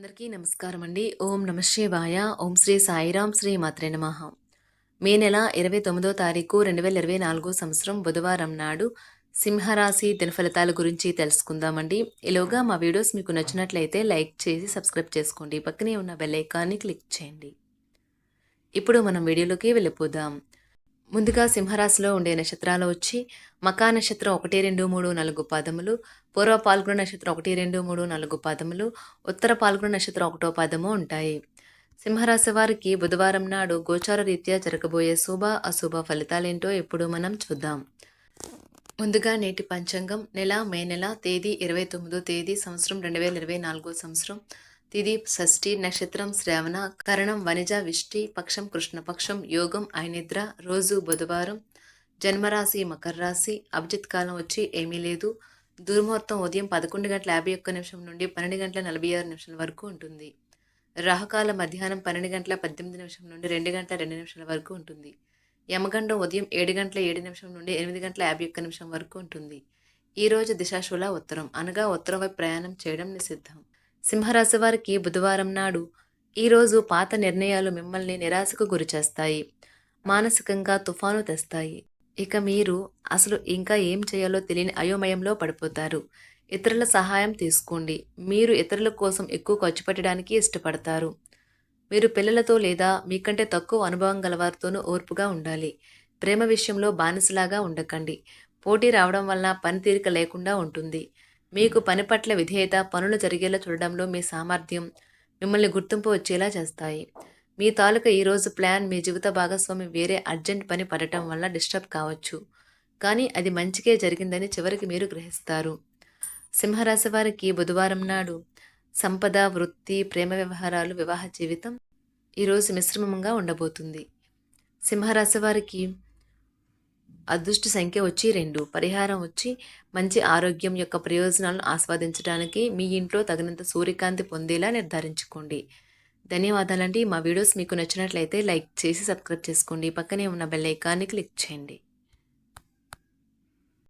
అందరికీ నమస్కారం అండి. ఓం నమ శివాయ. ఓం శ్రీ సాయిరాం శ్రీ మాత్రే నమః. మే నెల 29వ తారీఖు 2024 సంవత్సరం బుధవారం నాడు సింహరాశి దినఫలితాల గురించి తెలుసుకుందామండి. ఈలోగా మా వీడియోస్ మీకు నచ్చినట్లయితే లైక్ చేసి సబ్స్క్రైబ్ చేసుకోండి. పక్కనే ఉన్న బెల్ ఐకాన్ని క్లిక్ చేయండి. ఇప్పుడు మనం వీడియోలోకి వెళ్ళిపోదాం. ముందుగా సింహరాశిలో ఉండే నక్షత్రాలు వచ్చి మకా నక్షత్రం 1, 2, 3, 4 పాదములు, పూర్వ పాల్గొన నక్షత్రం 1, 2, 3, 4 పాదములు, ఉత్తర పాల్గొన నక్షత్రం 1వ పాదము ఉంటాయి. సింహరాశి వారికి బుధవారం నాడు గోచార రీత్యా జరగబోయే శుభ అశుభ ఫలితాలేంటో ఇప్పుడు మనం చూద్దాం. ముందుగా నేటి పంచాంగం మే నెల తేదీ 29వ తేదీ సంవత్సరం 2024 సంవత్సరం తిథి షష్ఠి నక్షత్రం శ్రావణ కరణం వనిజ విష్టి పక్షం కృష్ణపక్షం యోగం ఐనిద్ర రోజు బుధవారం జన్మరాశి మకర రాశి అభిజిత్ కాలం వచ్చి ఏమీ లేదు. దుర్ముహూర్తం ఉదయం 11:51 నుండి 12:46 వరకు ఉంటుంది. రాహుకాలం మధ్యాహ్నం 12:18 నుండి 2:02 వరకు ఉంటుంది. యమగండం ఉదయం 7:07 నుండి 8:51 వరకు ఉంటుంది. ఈ రోజు దిశాశూల ఉత్తరం అనగా ఉత్తరం వైపు ప్రయాణం చేయడం నిషిద్ధం. సింహరాశి వారికి బుధవారం నాడు ఈరోజు పాత నిర్ణయాలు మిమ్మల్ని నిరాశకు గురిచేస్తాయి, మానసికంగా తుఫాను తెస్తాయి. ఇక మీరు అసలు ఇంకా ఏం చేయాలో తెలియని అయోమయంలో పడిపోతారు. ఇతరుల సహాయం తీసుకోండి. మీరు ఇతరుల కోసం ఎక్కువ ఖర్చు పెట్టడానికి ఇష్టపడతారు. మీరు పిల్లలతో లేదా మీకంటే తక్కువ అనుభవం గలవారితోనూ ఓర్పుగా ఉండాలి. ప్రేమ విషయంలో బానిసలాగా ఉండకండి. పోటీ రావడం వలన పనితీరిక లేకుండా ఉంటుంది. మీకు పని పట్ల విధేయత, పనులు జరిగేలా చూడడంలో మీ సామర్థ్యం మిమ్మల్ని గుర్తింపు వచ్చేలా చేస్తాయి. మీ తాలూకా ఈరోజు ప్లాన్ మీ జీవిత భాగస్వామి వేరే అర్జెంట్ పని పడటం వల్ల డిస్టర్బ్ కావచ్చు, కానీ అది మంచికే జరిగిందని చివరికి మీరు గ్రహిస్తారు. సింహరాశి వారికి బుధవారం నాడు సంపద, వృత్తి, ప్రేమ వ్యవహారాలు, వివాహ జీవితం ఈరోజు మిశ్రమంగా ఉండబోతుంది. సింహరాశి వారికి అదృష్ట సంఖ్య వచ్చి 2, పరిహారం వచ్చి మంచి ఆరోగ్యం యొక్క ప్రయోజనాలను ఆస్వాదించడానికి మీ ఇంట్లో తగినంత సూర్యకాంతి పొందేలా నిర్ధారించుకోండి. ధన్యవాదాలండి. మా వీడియోస్ మీకు నచ్చినట్లయితే లైక్ చేసి సబ్స్క్రైబ్ చేసుకోండి. పక్కనే ఉన్న బెల్ ఐకాన్ని క్లిక్ చేయండి.